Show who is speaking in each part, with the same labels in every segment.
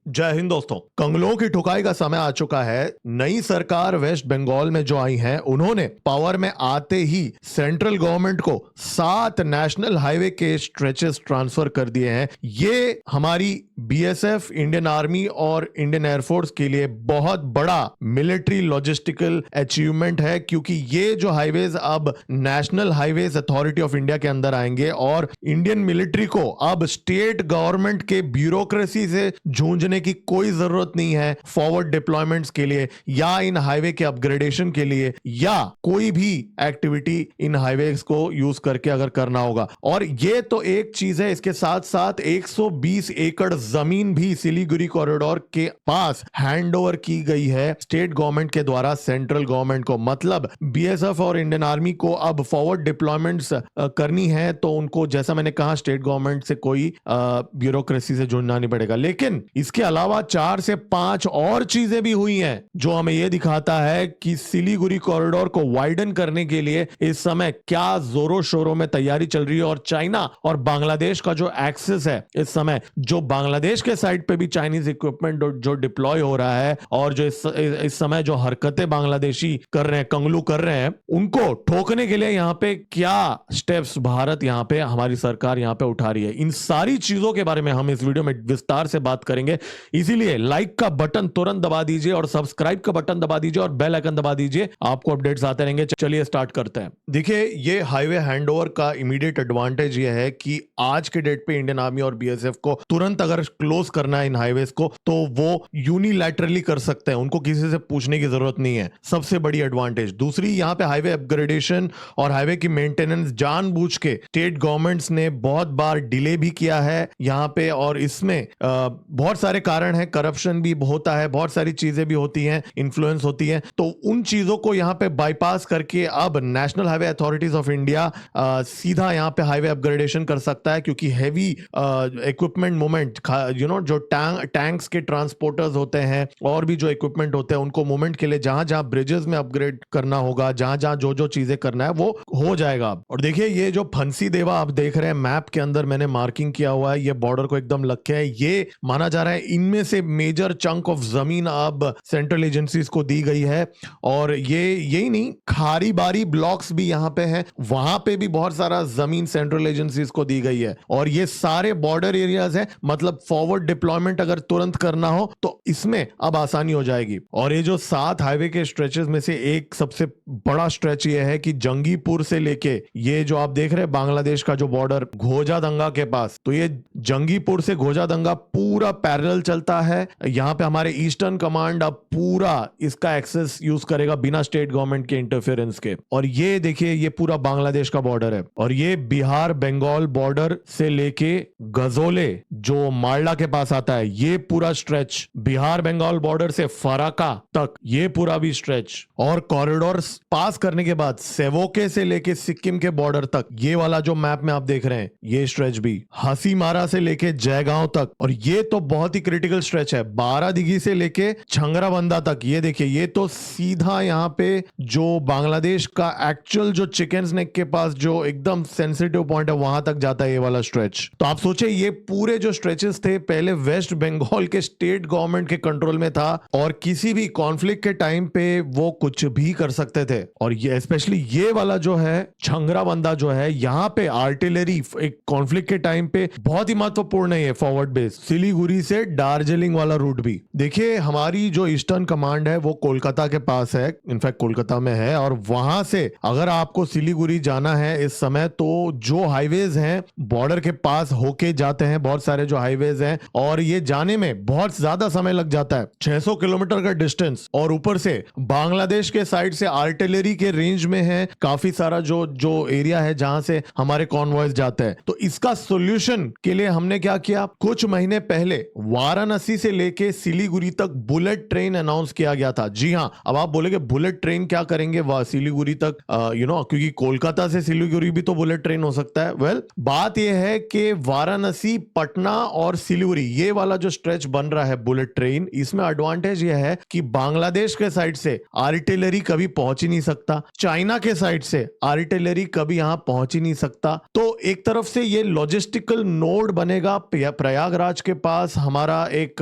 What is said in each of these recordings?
Speaker 1: जय हिंद दोस्तों। कंगलों की ठुकाई का समय आ चुका है। नई सरकार वेस्ट बंगाल में जो आई है, उन्होंने पावर में आते ही सेंट्रल गवर्नमेंट को 7 नेशनल हाईवे के स्ट्रेचेस ट्रांसफर कर दिए हैं। ये हमारी बीएसएफ, इंडियन आर्मी और इंडियन एयरफोर्स के लिए बहुत बड़ा मिलिट्री लॉजिस्टिकल अचीवमेंट है, क्योंकि ये जो हाईवेज अब national highways authority of India के अंदर आएंगे और इंडियन मिलिट्री को अब स्टेट गवर्नमेंट के ब्यूरोक्रेसी से जूझने की कोई जरूरत नहीं है फॉरवर्ड डिप्लॉयमेंट्स के लिए या इन हाईवे के अपग्रेडेशन के लिए या कोई भी एक्टिविटी इन हाईवेज को यूज करके अगर करना होगा। और ये तो एक चीज है, इसके साथ साथ 120 एकड़ जमीन भी सिलीगुड़ी कॉरिडोर के पास हैंड ओवर की गई है स्टेट गवर्नमेंट के द्वारा सेंट्रल गवर्नमेंट को। मतलब बीएसएफ और इंडियन आर्मी को अब फॉरवर्ड डिप्लॉयमेंट्स करनी है तो उनको, जैसा मैंने कहा, स्टेट गवर्नमेंट से कोई ब्यूरोक्रेसी से जुड़ना नहीं पड़ेगा। लेकिन इसके अलावा 4 से 5 और चीजें भी हुई हैं जो हमें यह दिखाता है कि सिलीगुड़ी कॉरिडोर को वाइडन करने के लिए इस समय क्या जोरों शोरों में तैयारी चल रही है। और चाइना और बांग्लादेश का जो एक्सेस है इस समय, जो बांग्लादेश के साइड पे भी चाइनीज इक्विपमेंट जो डिप्लॉय हो रहा है और जो इस समय जो हरकतें बांग्लादेशी कर रहे हैं, कंगलू कर रहे हैं, उनको ठोकने के लिए यहां पे क्या स्टेप्स भारत, यहां पे हमारी सरकार यहां पे उठा रही है, इन सारी चीजों के बारे में हम इस वीडियो में विस्तार से बात करेंगे। इसीलिए लाइक का बटन तुरंत दबा दीजिए और सब्सक्राइब का बटन दबा दीजिए और बेल आइकन दबा दीजिए, आपको अपडेट्स आते रहेंगे। चलिए स्टार्ट करते हैं। देखिए, ये हाईवे हैंडओवर का इमीडिएट एडवांटेज ये है कि आज के डेट पे इंडियन आर्मी और बीएसएफ को तुरंत अगर क्लोज करना है इन हाईवेज को तो वो यूनिलैटरली कर सकते हैं, उनको किसी से पूछने की जरूरत नहीं है। सबसे बड़ी एडवांटेज। दूसरी, यहाँ पे हाईवे अपग्रेडेशन और हाईवे की मेंटेनेंस जानबूझ के स्टेट गवर्नमेंट्स ने बहुत बार डिले भी किया है यहाँ पे, और इसमें बहुत सारे कारण है, करप्शन भी होता है, बहुत सारी चीजें भी होती हैं, इन्फ्लुएंस होती हैं। तो उन चीजों को यहाँ पे बाईपास करके अब national highway authorities of India सीधा यहाँ पे हाईवे अपग्रेडेशन कर सकता है, क्योंकि हैवी इक्विपमेंट मूवमेंट, जो टैंक्स के ट्रांसपोर्टर्स होते हैं और भी जो इक्विपमेंट होते हैं, उनको मूवमेंट के लिए जहां जहां ब्रिजेस में अपग्रेड करना होगा, जहां जहां जो जो चीजें करना है वो हो जाएगा। और देखिए, ये जो फंसी देवा आप देख रहे हैं मैप के अंदर, मैंने मार्किंग किया हुआ है, ये बॉर्डर को एकदम लग के है। ये माना जा रहा है इनमें से मेजर चंक ऑफ जमीन अब सेंट्रल एजेंसीज को दी गई है। और ये यही नहीं, खारी बारी ब्लॉक्स भी यहाँ पे हैं, वहां पे भी बहुत सारा जमीन सेंट्रल एजेंसीज को दी गई है। और ये सारे बॉर्डर एरियाज हैं, मतलब फॉरवर्ड डिप्लॉयमेंट अगर तुरंत करना हो तो इसमें अब आसानी हो जाएगी। और ये जो 7 हाईवे के स्ट्रेचेस में से एक सबसे बड़ा स्ट्रेच ये है कि जंगीपुर से लेके ये जो आप देख रहे हैं बांग्लादेश का जो बॉर्डर घोजादंगा के पास, तो ये जंगीपुर से घोजादंगा पूरा पैरेलल चलता है। यहाँ पे हमारे ईस्टर्न कमांड अब पूरा इसका एक्सेस यूज करेगा बिना स्टेट गवर्नमेंट के इंटरफेरेंस के। और ये देखिए, ये पूरा बांग्लादेश का बॉर्डर है। और ये बिहार बंगाल बॉर्डर से लेके गजोले जो मालडा के पास आता है, ये पूरा स्ट्रेच, बिहार बंगाल बॉर्डर से फराका तक ये पूरा भी स्ट्रेच। और कॉरिडोर पास करने के बाद सेवोके से लेके सिक्किम के बॉर्डर तक, ये वाला जो मैप में आप देख रहे हैं, ये स्ट्रेच भी हासीमारा से लेके जयगांव तक। और ये तो बहुत ही क्रिटिकल स्ट्रेच है, बारादीघी से लेके छंगराबंदा तक। ये देखिए, ये तो सीधा यहाँ पे जो बांग्लादेश का एक्चुअल जो चिकन स्नेक के पास जो एकदम सेंसिटिव पॉइंट है, वहां तक जाता है ये वाला स्ट्रेच। तो आप सोचिए, ये पूरे जो स्ट्रेचेस थे पहले वेस्ट बंगाल के स्टेट गवर्नमेंट के कंट्रोल में था और किसी भी कॉन्फ्लिक्ट के टाइम पे वो कुछ भी कर सकते थे। और ये स्पेशली ये वाला जो है छंगराबंदा जो है, यहाँ पे आर्टिलरी एक कॉन्फ्लिक्ट के टाइम पे बहुत ही महत्वपूर्ण है ये फॉरवर्ड बेस। सिलीगुड़ी से दार्जिलिंग वाला रूट भी देखिए, हमारी जो ईस्टर्न कमांड है वो कोलकाता के पास है, इनफैक्ट कोलकाता में है। और वहां से अगर आपको सिलीगुड़ी जाना है इस समय, तो जो हाईवेज हैं बॉर्डर के पास होके जाते हैं, बहुत सारे जो हाईवेज हैं, और ये जाने में बहुत ज्यादा समय लग जाता है, 600 किलोमीटर का डिस्टेंस। और ऊपर से बांग्लादेश के साइड से आर्टिलरी के रेंज में है काफी सारा जो एरिया है जहां से हमारे कॉन्वॉयज जाते हैं। तो इसका सोल्यूशन के लिए हमने क्या किया, कुछ महीने पहले वाराणसी से लेके सिलीगुड़ी तक बुलेट ट्रेन अनाउंस किया गया था। जी हां, अब आप बोलेंगे बुलेट ट्रेन क्या करेंगे सिलीगुड़ी तक, क्योंकि कोलकाता से सिलीगुड़ी भी तो बुलेट ट्रेन हो सकता है। वेल, बात यह है कि वाराणसी, पटना और सिलीगुड़ी, ये वाला जो स्ट्रेच बन रहा है बुलेट ट्रेन, इसमें एडवांटेज यह है कि बांग्लादेश के साइड से आर्टिलरी कभी पहुंच ही नहीं सकता, चाइना के साइड से आर्टिलरी कभी यहां पहुंच ही नहीं सकता। तो एक तरफ से ये लॉजिस्टिकल नोड बनेगा प्रयागराज के पास, हमारा एक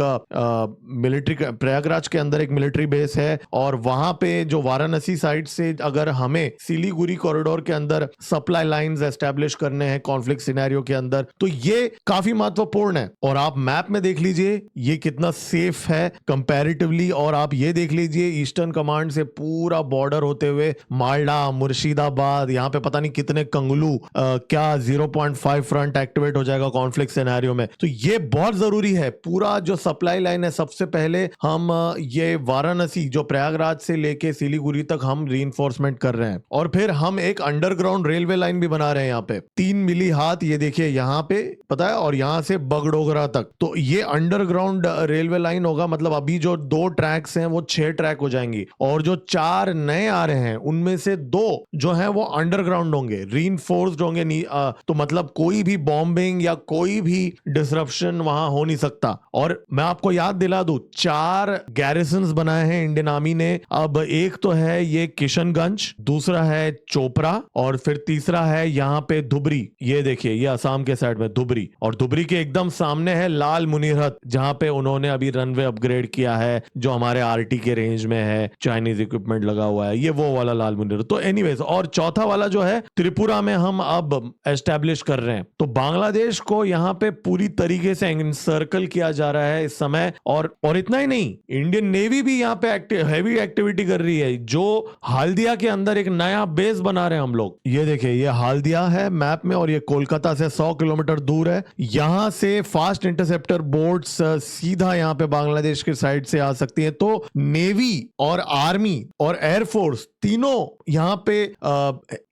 Speaker 1: मिलिट्री, प्रयागराज के अंदर एक मिलिट्री बेस है, और वहां पे जो वाराणसी साइड से अगर हमें सिलीगुड़ी कॉरिडोर के अंदर सप्लाई लाइंस एस्टेब्लिश करने हैं कॉन्फ्लिक्ट सिनेरियो के अंदर, तो ये काफी महत्वपूर्ण है। और आप मैप में देख लीजिए ये कितना सेफ है कंपैरेटिवली, और आप ये देख लीजिए ईस्टर्न कमांड से पूरा बॉर्डर होते हुए मालडा, मुर्शिदाबाद, यहाँ पे पता नहीं कितने कंगलू, क्या 0.5 फ्रंट एक्टिवेट हो जाएगा कॉन्फ्लिक्ट सिनेरियो में। तो ये बहुत जरूरी है। पूरा जो सप्लाई लाइन है, सबसे पहले हम ये वाराणसी जो प्रयागराज से लेके सिलीगुड़ी तक हम रीइंफोर्समेंट कर रहे हैं, और फिर हम एक अंडरग्राउंड रेलवे लाइन भी बना रहे हैं यहाँ पे 3 मिली हाथ, ये देखिए यहाँ पे पता है, और यहाँ से बगडोगरा तक। तो ये अंडरग्राउंड रेलवे लाइन होगा, मतलब अभी जो 2 ट्रैक्स हैं वो 6 ट्रैक हो जाएंगी, और जो 4 नए आ रहे हैं उनमें से 2 जो हैं वो अंडरग्राउंड होंगे, रीइंफोर्स्ड होंगे। तो मतलब कोई भी बॉम्बिंग या कोई भी डिसरप्शन वहां हो नहीं सकता। और मैं आपको याद दिला दूं, 4 गैरिसन्स बनाए हैं इंडियन आर्मी ने। अब एक तो है ये किशनगंज, दूसरा है चोपड़ा, और फिर तीसरा है यहाँ पे धुबरी। ये देखिए ये असम के साइड में धुबरी, और धुबरी के एकदम सामने है लाल मुनीरत, जहां पे उन्होंने अभी रनवे अपग्रेड किया है, जो हमारे आरटी के रेंज में है, चाइनीज इक्विपमेंट लगा हुआ है, ये वो वाला लाल मुनीरत। तो एनीवेज, और चौथा वाला जो है त्रिपुरा में हम अब एस्टेब्लिश कर रहे हैं। तो बांग्लादेश को यहाँ पे पूरी तरीके से सर्कल किया जा रहा है इस समय। और इतना ही नहीं, इंडियन नेवी भी यहाँ पे हैवी एक्टिविटी कर रही है, जो हाल्दिया के अंदर एक नया बेस बना रहे हैं हम लोग। ये देखिए ये हाल्दिया है मैप में, और ये कोलकाता से 100 किलोमीटर दूर है। यहां से फास्ट इंटरसेप्टर बोट्स सीधा यहाँ पे बांग्लादेश के साइड से आ सकती है। तो नेवी और आर्मी और एयरफोर्स तीनों यहाँ पे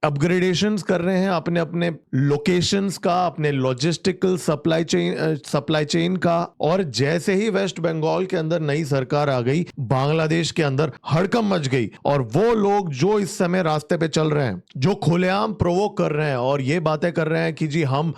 Speaker 1: अपग्रेडेशंस कर रहे हैं अपने अपने लोकेशंस का, अपने लॉजिस्टिकल सप्लाई चेन का। और जैसे ही वेस्ट बंगाल के अंदर नई सरकार आ गई, बांग्लादेश के अंदर हड़कंप मच गई, और वो लोग जो इस समय रास्ते पे चल रहे हैं, जो खुलेआम प्रोवोक कर रहे हैं और ये बातें कर रहे हैं कि जी हम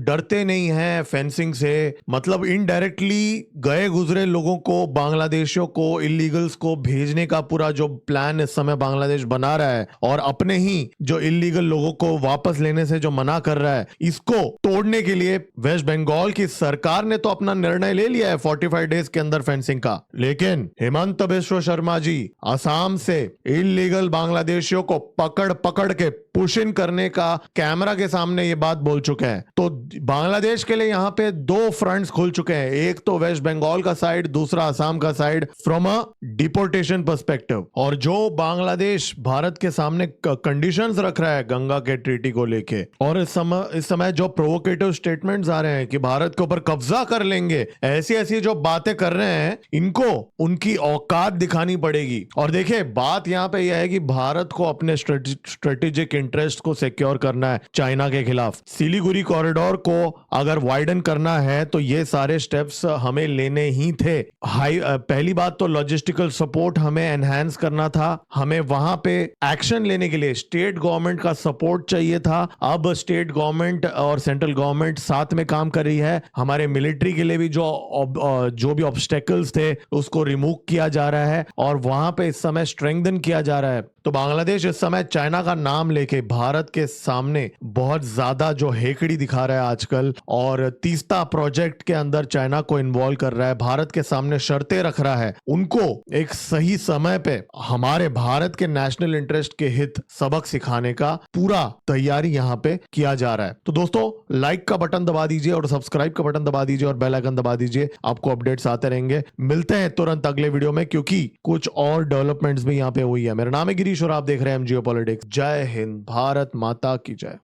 Speaker 1: डरते नहीं हैं फेंसिंग से, मतलब इनडायरेक्टली गए गुजरे लोगों को, बांग्लादेशियों को, इलीगल्स को भेजने का पूरा जो प्लान इस समय बांग्लादेश बना रहा है, और अपने ही जो इलीगल लोगों को वापस लेने से जो मना कर रहा है, इसको तोड़ने के लिए वेस्ट बंगाल की सरकार ने तो अपना निर्णय ले लिया है 45 डेज के अंदर फेंसिंग का। लेकिन हेमंत बिश्व शर्मा जी असम से इलीगल बांग्लादेशियों को पकड़ पकड़ के पुश इन करने का कैमरा के सामने ये बात बोल चुके हैं। तो बांग्लादेश के लिए यहाँ पे 2 फ्रंट्स खुल चुके हैं, एक तो वेस्ट बंगाल का साइड, दूसरा असम का side, from a deportation perspective. और जो बांग्लादेश भारत के सामने कंडीशंस रख रहा है गंगा के ट्रीटी को लेके, और इस समय जो प्रोवोकेटिव स्टेटमेंट्स आ रहे हैं कि भारत के ऊपर कब्जा कर लेंगे, ऐसी ऐसी जो बातें कर रहे हैं, इनको उनकी औकात दिखानी पड़ेगी। और देखिए बात यहाँ पे यह है कि भारत को अपने स्ट्रेटेजिक इंटरेस्ट को सिक्योर करना है चाइना के खिलाफ। सिलीगुड़ी कॉरिडोर को अगर वाइडन करना है तो ये सारे स्टेप्स हमें लेने ही थे। पहली बात तो लॉजिस्टिकल सपोर्ट हमें एनहांस करना था, हमें वहां पे एक्शन लेने के लिए स्टेट गवर्नमेंट का सपोर्ट चाहिए था। अब स्टेट गवर्नमेंट और सेंट्रल गवर्नमेंट साथ में काम कर रही है। हमारे मिलिट्री के लिए भी जो भी ऑब्स्टेकल्स थे उसको रिमूव किया जा रहा है, और वहां पे इस समय स्ट्रेंथन किया जा रहा है। तो बांग्लादेश इस समय चाइना का नाम लेके भारत के सामने बहुत ज्यादा जो हेकड़ी दिखा रहा है आजकल, और तीस्ता प्रोजेक्ट के अंदर चाइना को इन्वॉल्व कर रहा है, भारत के सामने शर्तें रख रहा है। उनको एक सही समय पे हमारे भारत के नेशनल इंटरेस्ट के हित सबक सिखाने का पूरा तैयारी यहाँ पे किया जा रहा है। तो दोस्तों लाइक का बटन दबा दीजिए और सब्सक्राइब का बटन दबा दीजिए और बेल आइकन दबा दीजिए, आपको अपडेट्स आते रहेंगे। मिलते हैं तुरंत अगले वीडियो में, क्योंकि कुछ और डेवलपमेंट्स भी यहाँ पे हुई है। मेरा नाम है गिरीश और आप देख रहे हैं एमजीओ पॉलिटिक्स। जय हिंद, भारत माता की जय।